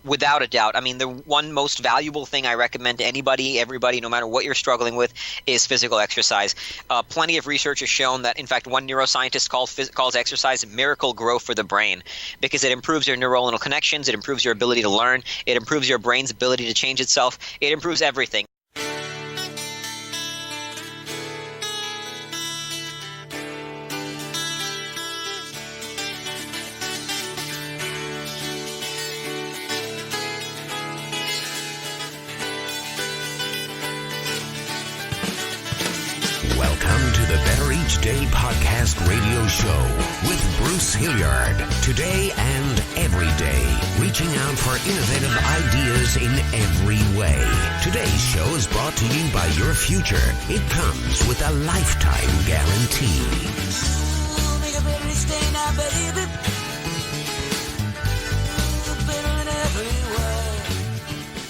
Without a doubt. I mean, the one most valuable thing I recommend to anybody, everybody, no matter what you're struggling with, is physical exercise. Plenty of research has shown that, in fact, one neuroscientist calls exercise miracle grow for the brain because it improves your neuronal connections, it improves your ability to learn, it improves your brain's ability to change itself, it improves everything. Welcome to the Better Each Day podcast radio show with Bruce Hilliard. Today and every day, reaching out for innovative ideas in every way. Today's show is brought to you by your future. It comes with a lifetime guarantee.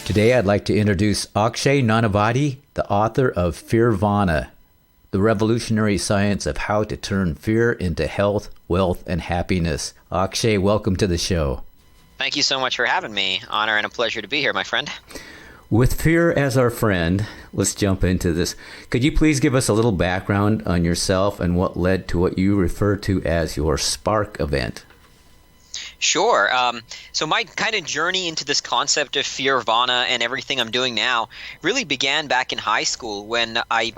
Today I'd like to introduce Akshay Nanavati, the author of Fearvana, the revolutionary science of how to turn fear into health, wealth, and happiness. Akshay, welcome to the show. Thank you so much for having me. Honor and a pleasure to be here, my friend. With fear as our friend, let's jump into this. Could you please give us a little background on yourself and what led to what you refer to as your spark event? Sure. So my kind of journey into this concept of Fearvana and everything I'm doing now really began back in high school when I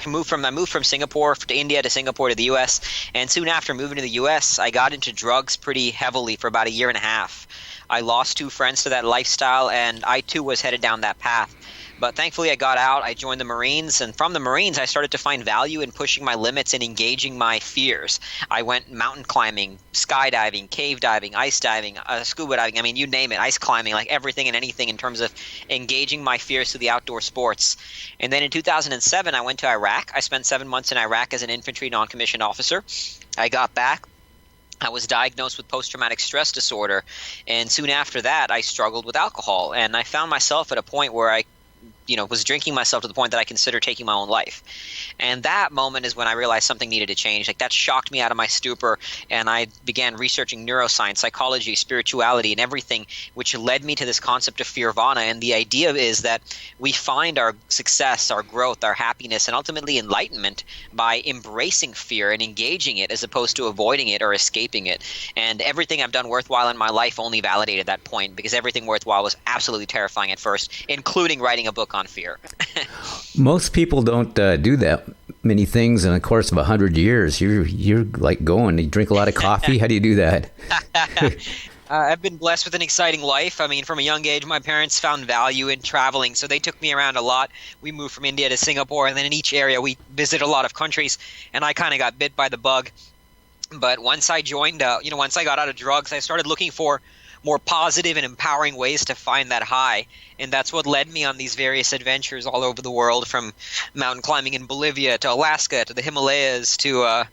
moved from Singapore to India to Singapore to the U.S. And soon after moving to the U.S., I got into drugs pretty heavily for about a year and a half. I lost 2 friends to that lifestyle, and I too was headed down that path. But thankfully, I got out. I joined the Marines, and from the Marines, I started to find value in pushing my limits and engaging my fears. I went mountain climbing, skydiving, cave diving, ice diving, scuba diving. I mean, you name it, ice climbing, like everything and anything in terms of engaging my fears through the outdoor sports. And then in 2007, I went to Iraq. I spent 7 months in Iraq as an infantry non-commissioned officer. I got back. I was diagnosed with post-traumatic stress disorder, and soon after that, I struggled with alcohol. And I found myself at a point where I was drinking myself to the point that I considered taking my own life. And that moment is when I realized something needed to change. Like, that shocked me out of my stupor, and I began researching neuroscience, psychology, spirituality, and everything, which led me to this concept of Fearvana. And the idea is that we find our success, our growth, our happiness, and ultimately enlightenment by embracing fear and engaging it as opposed to avoiding it or escaping it. And everything I've done worthwhile in my life only validated that point, because everything worthwhile was absolutely terrifying at first, including writing a book on fear. Most people don't do that many things in the course of 100 years. You're like going. You drink a lot of coffee. How do you do that? I've been blessed with an exciting life. I mean, from a young age, my parents found value in traveling, so they took me around a lot. We moved from India to Singapore, and then in each area, we visited a lot of countries, and I kind of got bit by the bug. But once I joined, once I got out of drugs, I started looking for more positive and empowering ways to find that high. And that's what led me on these various adventures all over the world, from mountain climbing in Bolivia to Alaska to the Himalayas to,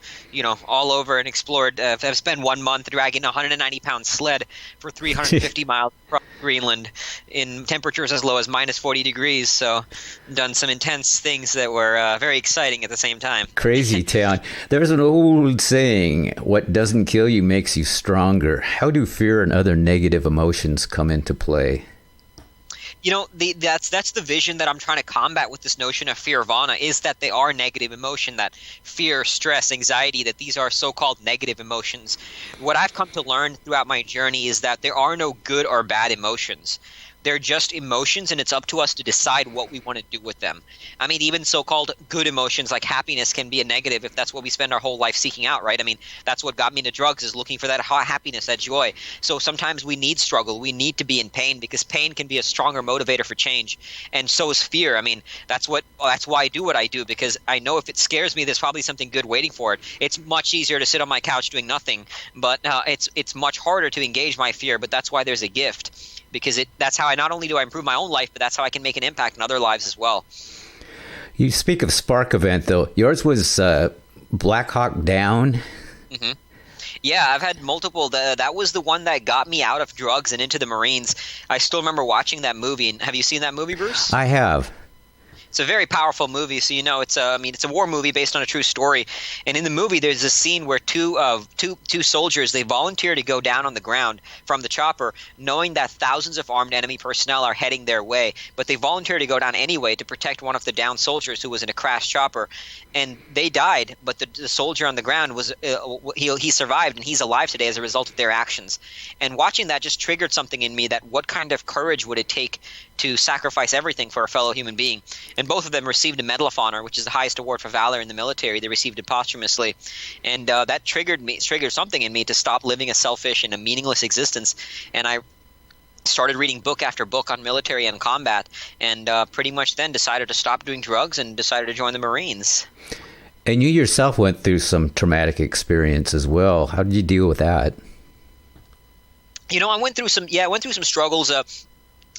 all over, and explored. I've spent 1 month dragging a 190-pound sled for 350 miles across Greenland in temperatures as low as minus 40 degrees. So done some intense things that were very exciting at the same time. Crazy town. There's an old saying, what doesn't kill you makes you stronger. How do fear and other negative emotions come into play? That's the vision that I'm trying to combat with this notion of Fearvana, is that they are negative emotion, that fear, stress, anxiety, that these are so-called negative emotions. What I've come to learn throughout my journey is that there are no good or bad emotions. They're just emotions, and it's up to us to decide what we want to do with them. I mean, even so-called good emotions like happiness can be a negative if that's what we spend our whole life seeking out, right? I mean, that's what got me into drugs, is looking for that happiness, that joy. So sometimes we need struggle. We need to be in pain, because pain can be a stronger motivator for change. And so is fear. I mean, that's why I do what I do, because I know if it scares me, there's probably something good waiting for it. It's much easier to sit on my couch doing nothing, but it's much harder to engage my fear. But that's why there's a gift. Because that's how not only do I improve my own life, but that's how I can make an impact in other lives as well. You speak of spark event, though. Yours was Black Hawk Down. Mm-hmm. Yeah, I've had multiple. That was the one that got me out of drugs and into the Marines. I still remember watching that movie. Have you seen that movie, Bruce? I have. It's a very powerful movie. So it's it's a war movie based on a true story. And in the movie, there's this scene where two soldiers, they volunteer to go down on the ground from the chopper, knowing that thousands of armed enemy personnel are heading their way. But they volunteer to go down anyway to protect one of the downed soldiers who was in a crashed chopper. And they died, but the soldier on the ground was he survived, and he's alive today as a result of their actions. And watching that just triggered something in me, that what kind of courage would it take to sacrifice everything for a fellow human being? And both of them received a Medal of Honor, which is the highest award for valor in the military. They received it posthumously, and that triggered something in me to stop living a selfish and a meaningless existence. And I started reading book after book on military and combat, and pretty much then decided to stop doing drugs and decided to join the Marines. And you yourself went through some traumatic experience as well. How did you deal with that? I went through some struggles.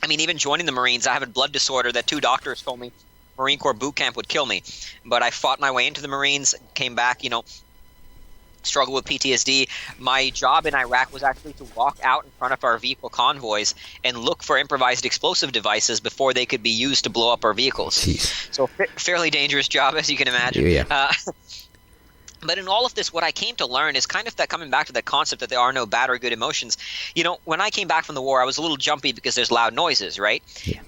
Even joining the Marines, I have a blood disorder that 2 doctors told me Marine Corps boot camp would kill me. But I fought my way into the Marines, came back, struggled with PTSD. My job in Iraq was actually to walk out in front of our vehicle convoys and look for improvised explosive devices before they could be used to blow up our vehicles. Jeez. So fairly dangerous job, as you can imagine. Yeah. But in all of this, what I came to learn is kind of that coming back to that concept that there are no bad or good emotions. When I came back from the war, I was a little jumpy because there's loud noises, right? Yeah.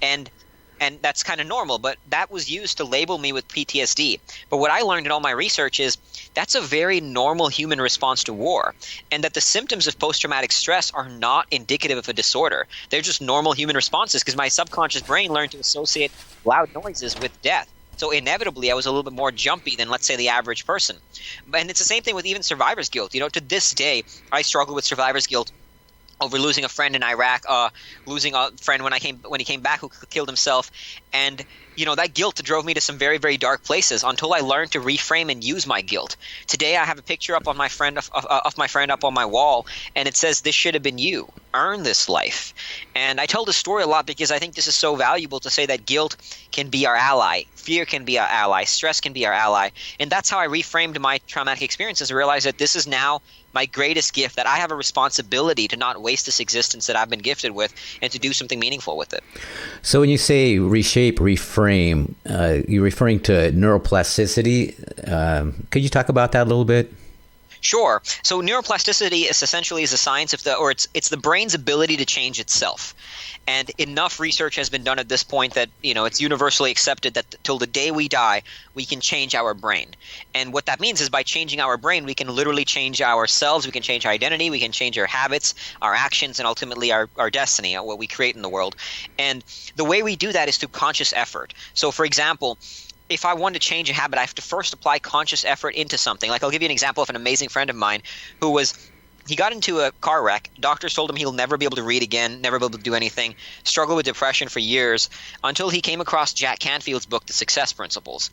And that's kind of normal, but that was used to label me with PTSD. But what I learned in all my research is that's a very normal human response to war, and that the symptoms of post-traumatic stress are not indicative of a disorder. They're just normal human responses, because my subconscious brain learned to associate loud noises with death. So inevitably, I was a little bit more jumpy than, let's say, the average person. And it's the same thing with even survivor's guilt. To this day, I struggle with survivor's guilt over losing a friend in Iraq, losing a friend when he came back who killed himself. And, that guilt drove me to some very, very dark places until I learned to reframe and use my guilt. Today, I have a picture up on my friend of my friend up on my wall, and it says, "This should have been you. Earn this life." And I tell this story a lot because I think this is so valuable, to say that guilt can be our ally. Fear can be our ally. Stress can be our ally. And that's how I reframed my traumatic experiences, and realized that this is now my greatest gift, that I have a responsibility to not waste this existence that I've been gifted with, and to do something meaningful with it. So when you say reshape, reframe, you're referring to neuroplasticity. Could you talk about that a little bit? Sure. So neuroplasticity is essentially the science of it's the brain's ability to change itself. And enough research has been done at this point that, it's universally accepted that till the day we die, we can change our brain. And what that means is, by changing our brain, we can literally change ourselves, we can change our identity, we can change our habits, our actions, and ultimately our destiny, what we create in the world. And the way we do that is through conscious effort. So, for example, if I want to change a habit, I have to first apply conscious effort into something. Like, I'll give you an example of an amazing friend of mine he got into a car wreck. Doctors told him he'll never be able to read again, never be able to do anything, struggled with depression for years, until he came across Jack Canfield's book, The Success Principles.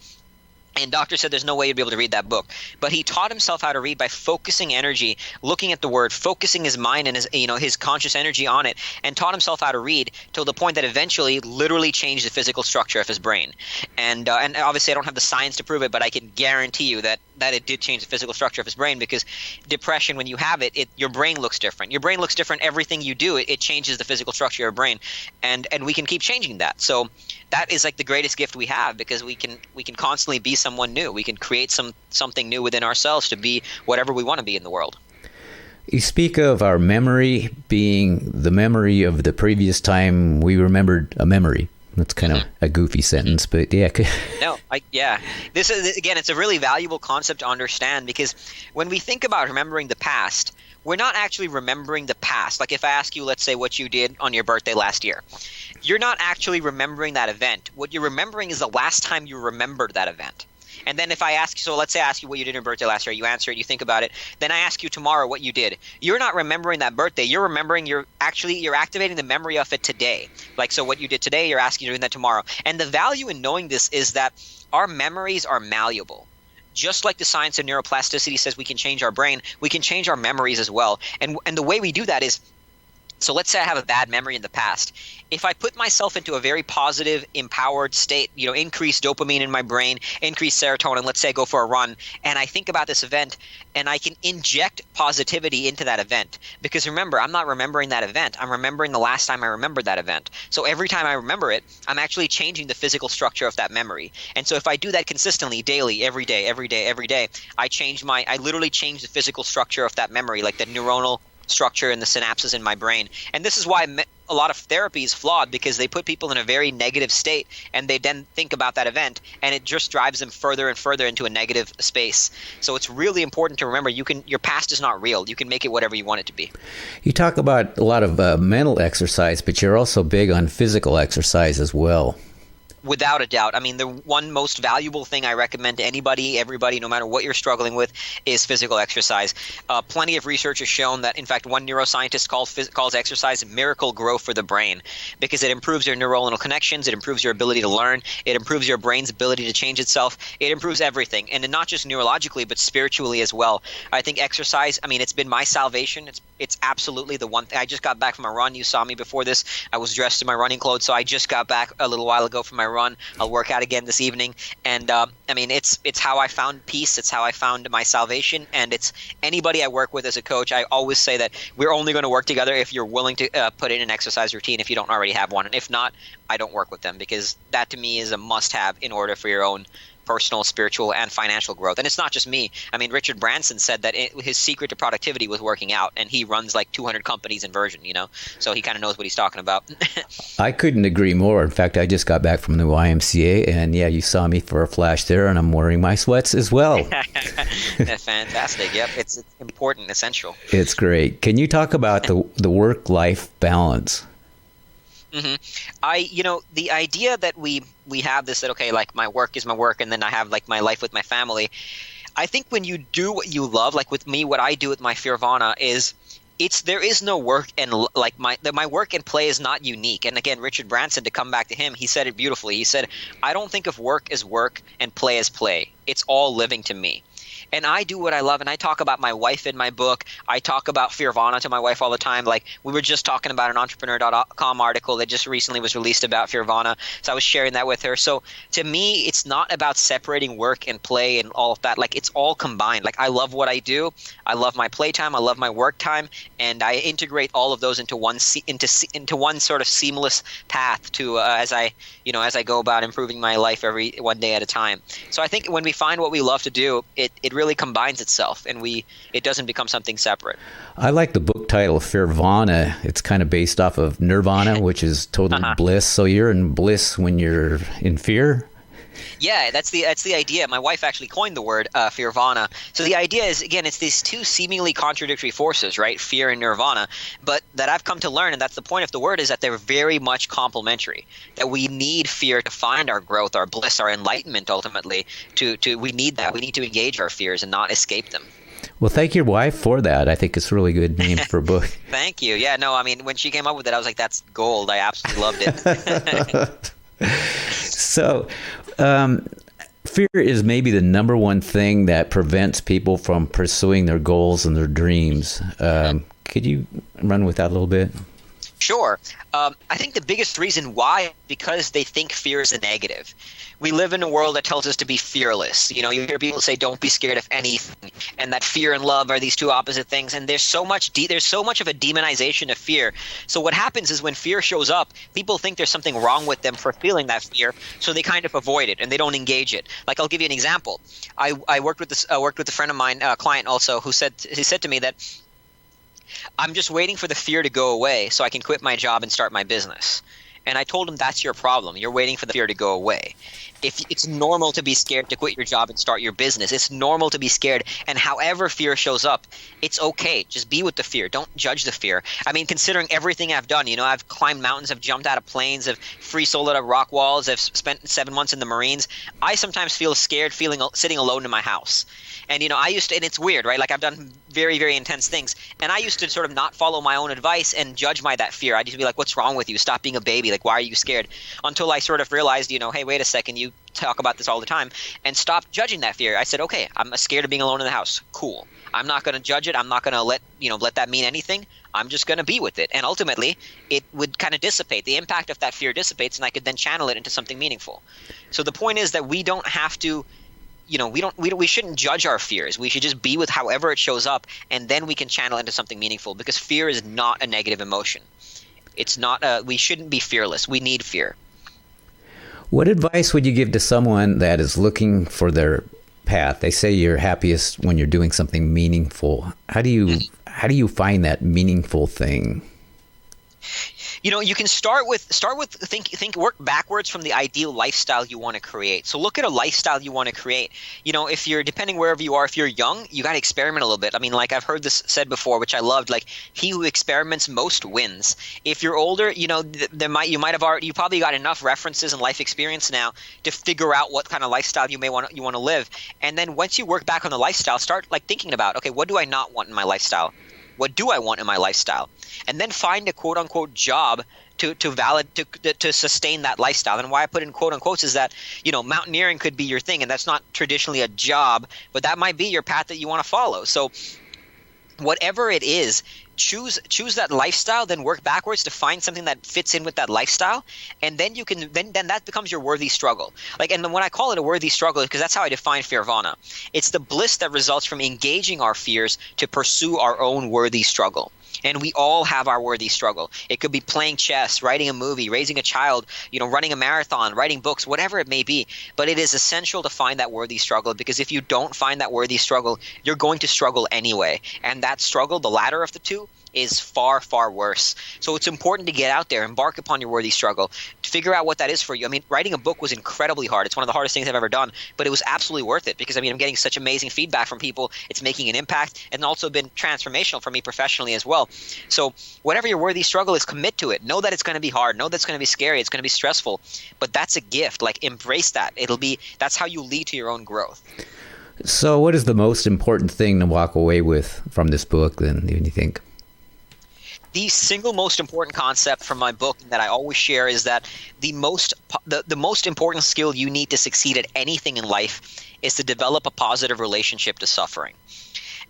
And doctor said there's no way he'd be able to read that book. But he taught himself how to read by focusing energy, looking at the word, focusing his mind and his conscious energy on it, and taught himself how to read till the point that eventually literally changed the physical structure of his brain. And obviously I don't have the science to prove it, but I can guarantee you that it did change the physical structure of his brain, because depression, when you have it, your brain looks different. Your brain looks different. Everything you do, it changes the physical structure of your brain. And we can keep changing that. So that is like the greatest gift we have, because we can constantly be someone new. We can create something new within ourselves to be whatever we want to be in the world. You speak of our memory being the memory of the previous time we remembered a memory. That's kind of a goofy sentence, but yeah. This is, again, it's a really valuable concept to understand, because when we think about remembering the past, we're not actually remembering the past. Like, if I ask you, let's say, what you did on your birthday last year, you're not actually remembering that event. What you're remembering is the last time you remembered that event. And then if I ask you, so let's say I ask you what you did on your birthday last year, you answer it, you think about it, then I ask you tomorrow what you did. You're not remembering that birthday. You're remembering, you're activating the memory of it today. Like, so what you did today, you're doing that tomorrow. And the value in knowing this is that our memories are malleable. Just like the science of neuroplasticity says we can change our brain, we can change our memories as well. And the way we do that is So let's say I have a bad memory in the past. If I put myself into a very positive, empowered state, increase dopamine in my brain, increase serotonin, let's say I go for a run, and I think about this event, and I can inject positivity into that event. Because remember, I'm not remembering that event. I'm remembering the last time I remembered that event. So every time I remember it, I'm actually changing the physical structure of that memory. And so if I do that consistently, daily, every day, I literally change the physical structure of that memory, like the neuronal structure and the synapses in my brain. And this is why a lot of therapy is flawed, because they put people in a very negative state and they then think about that event, and it just drives them further and further into a negative space. So it's really important to remember your past is not real. You can make it whatever you want it to be. You talk about a lot of mental exercise, but you're also big on physical exercise as well. Without a doubt. I mean, the one most valuable thing I recommend to anybody, everybody, no matter what you're struggling with, is physical exercise. Plenty of research has shown that, in fact, one neuroscientist calls exercise miracle growth for the brain, because it improves your neuronal connections, it improves your ability to learn, it improves your brain's ability to change itself, it improves everything, and not just neurologically, but spiritually as well. I think exercise, it's been my salvation. It's absolutely the one thing. I just got back from a run. You saw me before this. I was dressed in my running clothes, so I just got back a little while ago from my run. I'll work out again this evening, and it's how I found peace. It's how I found my salvation, and it's anybody I work with as a coach. I always say that we're only going to work together if you're willing to put in an exercise routine if you don't already have one, and if not, I don't work with them, because that to me is a must-have in order for your own personal, spiritual, and financial growth. And it's not just me. Richard Branson said that his secret to productivity was working out, and he runs like 200 companies in Version, so he kind of knows what he's talking about. I couldn't agree more. In fact, I just got back from the YMCA, and yeah, you saw me for a flash there, and I'm wearing my sweats as well. Fantastic. Yep. It's important, essential. It's great. Can you talk about the work-life balance? Mm-hmm. The idea that we have this, that, okay, like my work is my work, and then I have like my life with my family. I think when you do what you love, like with me, what I do with my Fearvana is there is no work, and like my work and play is not unique. And again, Richard Branson, to come back to him, he said it beautifully. He said, I don't think of work as work and play as play. It's all living to me. And I do what I love, and I talk about my wife in my book. I talk about Fearvana to my wife all the time. Like, we were just talking about an entrepreneur.com article that just recently was released about Fearvana, so I was sharing that with her. So to me, it's not about separating work and play and all of that. Like, it's all combined. Like, I love what I do. I love my playtime. I love my work time, and I integrate all of those into one sort of seamless path to as I go about improving my life one day at a time. So I think when we find what we love to do, it really combines itself, and it doesn't become something separate. I like the book title Fearvana. It's kind of based off of Nirvana, which is total bliss. So you're in bliss when you're in fear? Yeah, that's the idea. My wife actually coined the word Fearvana. So the idea is, again, it's these two seemingly contradictory forces, right? Fear and nirvana. But that I've come to learn, and that's the point of the word, is that they're very much complementary. That we need fear to find our growth, our bliss, our enlightenment. Ultimately, we need that. We need to engage our fears and not escape them. Well, thank your wife for that. I think it's a really good name for a book. Thank you. Yeah, no, when she came up with it, I was like, that's gold. I absolutely loved it. So, fear is maybe the number one thing that prevents people from pursuing their goals and their dreams. Could you run with that a little bit? Sure. I think the biggest reason why, because they think fear is a negative. We live in a world that tells us to be fearless. You hear people say, don't be scared of anything, and that fear and love are these two opposite things. And there's so much of a demonization of fear. So what happens is when fear shows up, people think there's something wrong with them for feeling that fear, so they kind of avoid it and they don't engage it. Like, I'll give you an example. I worked with a friend of mine, a client also, he said to me that, I'm just waiting for the fear to go away so I can quit my job and start my business. And I told him, that's your problem. You're waiting for the fear to go away. If it's normal to be scared to quit your job and start your business. It's normal to be scared. And however fear shows up, it's okay. Just be with the fear. Don't judge the fear. Considering everything I've done, I've climbed mountains, I've jumped out of planes, I've free soloed up rock walls, I've spent 7 months in the Marines. I sometimes feel scared sitting alone in my house. And, I used to, and it's weird, right? Like, I've done very, very intense things. And I used to sort of not follow my own advice and judge that fear. I used to be like, what's wrong with you? Stop being a baby. Like, why are you scared? Until I sort of realized, hey, wait a second, you we talk about this all the time, and stop judging that fear. I said, okay, I'm scared of being alone in the house. Cool. I'm not going to judge it. I'm not going to let that mean anything. I'm just going to be with it. And ultimately, it would kind of dissipate. The impact of that fear dissipates, and I could then channel it into something meaningful. So the point is that we don't have to, we shouldn't judge our fears. We should just be with however it shows up, and then we can channel into something meaningful, because fear is not a negative emotion. It's not we shouldn't be fearless. We need fear. What advice would you give to someone that is looking for their path? They say you're happiest when you're doing something meaningful. How do you find that meaningful thing? You can start with work backwards from the ideal lifestyle you want to create. So look at a lifestyle you want to create. If you're, depending wherever you are, if you're young, you got to experiment a little bit. I mean, like I've heard this said before, which I loved, like he who experiments most wins. If you're older, you probably got enough references and life experience now to figure out what kind of lifestyle you want to live. And then once you work back on the lifestyle, start like thinking about, okay, what do I not want in my lifestyle? What do I want in my lifestyle? And then find a quote unquote job to sustain that lifestyle. And why I put in quote unquotes is that, mountaineering could be your thing, and that's not traditionally a job, but that might be your path that you want to follow. So whatever it is, choose that lifestyle, then work backwards to find something that fits in with that lifestyle, and then you can then that becomes your worthy struggle. And when I call it a worthy struggle, because that's how I define Fearvana. It's the bliss that results from engaging our fears to pursue our own worthy struggle. And we all have our worthy struggle. It could be playing chess, writing a movie, raising a child, running a marathon, writing books, whatever it may be. But it is essential to find that worthy struggle, because if you don't find that worthy struggle, you're going to struggle anyway. And that struggle, the latter of the two, is far, far worse. So it's important to get out there, embark upon your worthy struggle, to figure out what that is for you. I mean, writing a book was incredibly hard. It's one of the hardest things I've ever done, but it was absolutely worth it, because I'm getting such amazing feedback from people. It's making an impact, and also been transformational for me professionally as well. So whatever your worthy struggle is, commit to it. Know that it's going to be hard. Know that it's going to be scary. It's going to be stressful, but that's a gift. Like, embrace that. That's how you lead to your own growth. So what is the most important thing to walk away with from this book then, do you think? The single most important concept from my book that I always share is that the most important skill you need to succeed at anything in life is to develop a positive relationship to suffering.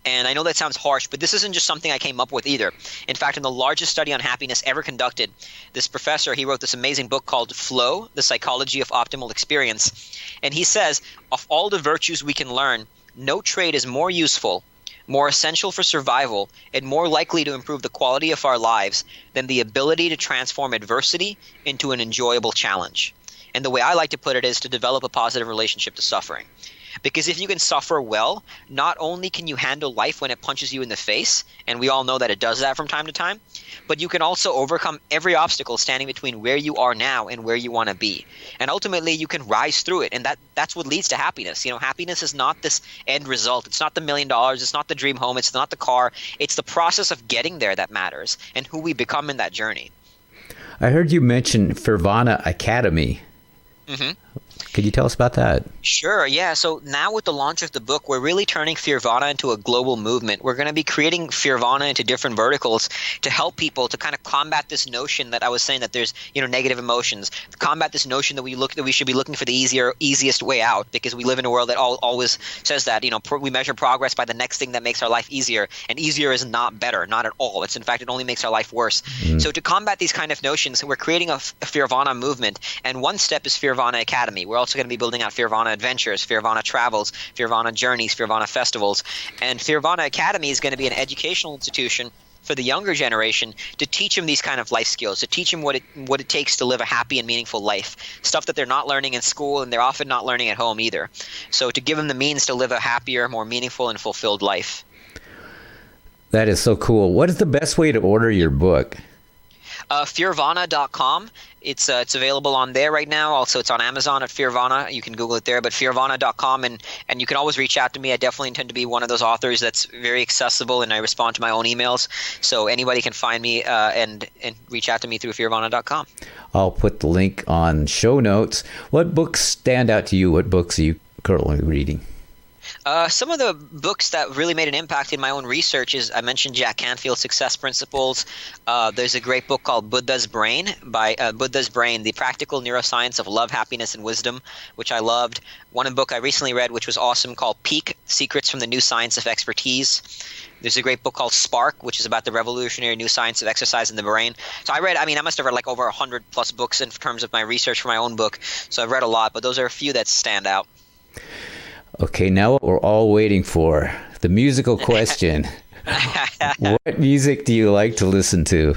And I know that sounds harsh, but this isn't just something I came up with either. In fact, in the largest study on happiness ever conducted, this professor, he wrote this amazing book called Flow, The Psychology of Optimal Experience. And he says, of all the virtues we can learn, no trait is more useful, more essential for survival, and more likely to improve the quality of our lives than the ability to transform adversity into an enjoyable challenge. And the way I like to put it is to develop a positive relationship to suffering. Because if you can suffer well, not only can you handle life when it punches you in the face, and we all know that it does that from time to time, but you can also overcome every obstacle standing between where you are now and where you want to be. And ultimately, you can rise through it, and that's what leads to happiness. Happiness is not this end result. It's not the $1 million. It's not the dream home. It's not the car. It's the process of getting there that matters, and who we become in that journey. I heard you mention Fearvana Academy. Mm-hmm. Could you tell us about that? Sure, yeah. So now with the launch of the book, we're really turning Fearvana into a global movement. We're going to be creating Fearvana into different verticals to help people to kind of combat this notion that I was saying that there's, negative emotions, combat this notion that we should be looking for the easiest way out, because we live in a world that always says that, we measure progress by the next thing that makes our life easier, and easier is not better, not at all. In fact, it only makes our life worse. Mm-hmm. So to combat these kind of notions, we're creating a Fearvana movement, and one step is Fearvana Academy. We're also going to be building out Fearvana Adventures, Fearvana Travels, Fearvana Journeys, Fearvana Festivals. And Fearvana Academy is going to be an educational institution for the younger generation to teach them these kind of life skills, to teach them what it takes to live a happy and meaningful life, stuff that they're not learning in school and they're often not learning at home either. So to give them the means to live a happier, more meaningful and fulfilled life. That is so cool. What is the best way to order your book? Fearvana.com. It's available on there right now. Also, it's on Amazon at Fearvana. You can Google it there, but Fearvana.com, and you can always reach out to me. I definitely intend to be one of those authors that's very accessible, and I respond to my own emails. So anybody can find me and reach out to me through Fearvana.com. I'll put the link on show notes. What books stand out to you? What books are you currently reading? Some of the books that really made an impact in my own research is I mentioned Jack Canfield's Success Principles. There's a great book called Buddha's Brain by Buddha's Brain, The Practical Neuroscience of Love, Happiness, and Wisdom, which I loved. One book I recently read, which was awesome, called Peak, Secrets from the New Science of Expertise. There's a great book called Spark, which is about the revolutionary new science of exercise in the brain. So I must have read like over 100 plus books in terms of my research for my own book. So I've read a lot, but those are a few that stand out. Okay, now what we're all waiting for, the musical question. What music do you like to listen to?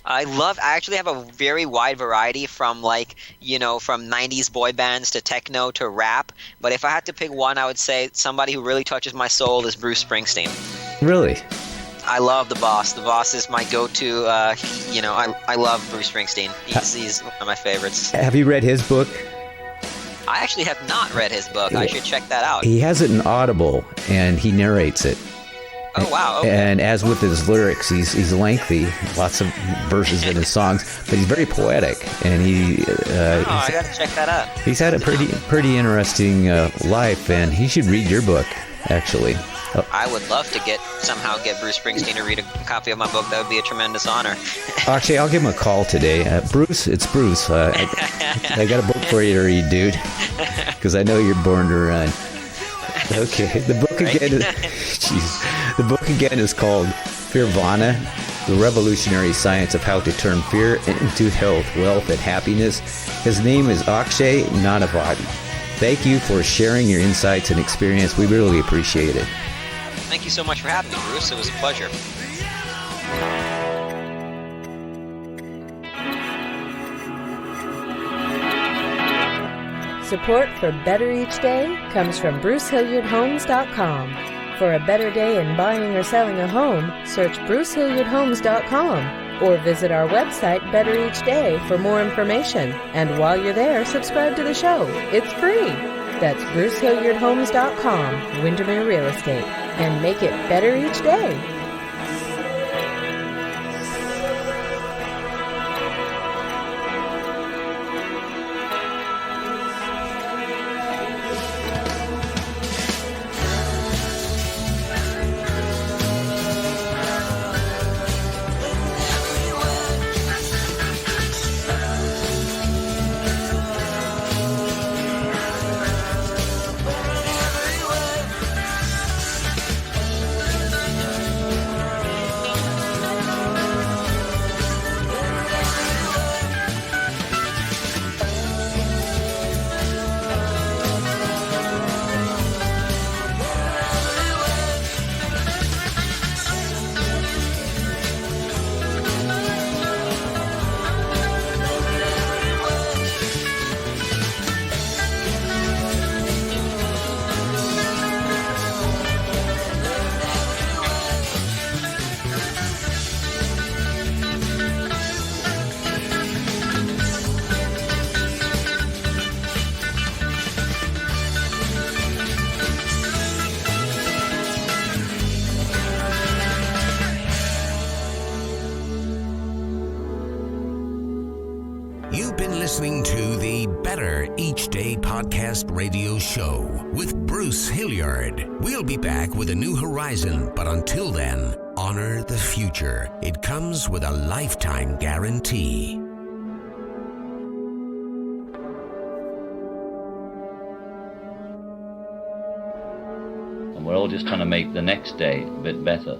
I actually have a very wide variety from from 90s boy bands to techno to rap. But if I had to pick one, I would say somebody who really touches my soul is Bruce Springsteen. Really? I love The Boss. The Boss is my go-to. I love Bruce Springsteen. He's one of my favorites. Have you read his book? I actually have not read his book. I should check that out. He has it in Audible, and he narrates it. Oh, wow. Okay. And as with his lyrics, he's lengthy, lots of verses in his songs, but he's very poetic. And I got to check that out. He's had a pretty interesting life, and he should read your book, actually. I would love to somehow get Bruce Springsteen to read a copy of my book. That would be a tremendous honor. Actually, I'll give him a call today. Bruce, it's Bruce. I got a book for you to read, dude, because I know you're born to run. Okay, the book again is called Fearvana, The Revolutionary Science of How to Turn Fear into Health, Wealth, and Happiness. His name is Akshay Nanavati. Thank you for sharing your insights and experience. We really appreciate it. Thank you so much for having me, Bruce. It was a pleasure. Support for Better Each Day comes from BruceHilliardHomes.com. For a better day in buying or selling a home, search BruceHilliardHomes.com or visit our website Better Each Day for more information. And while you're there, subscribe to the show. It's free. That's BruceHilliardHomes.com, Windermere Real Estate, and make it better each day. You've been listening to the Better Each Day podcast radio show with Bruce Hilliard. We'll be back with a new horizon, but until then, honor the future. It comes with a lifetime guarantee. And we're all just trying to make the next day a bit better.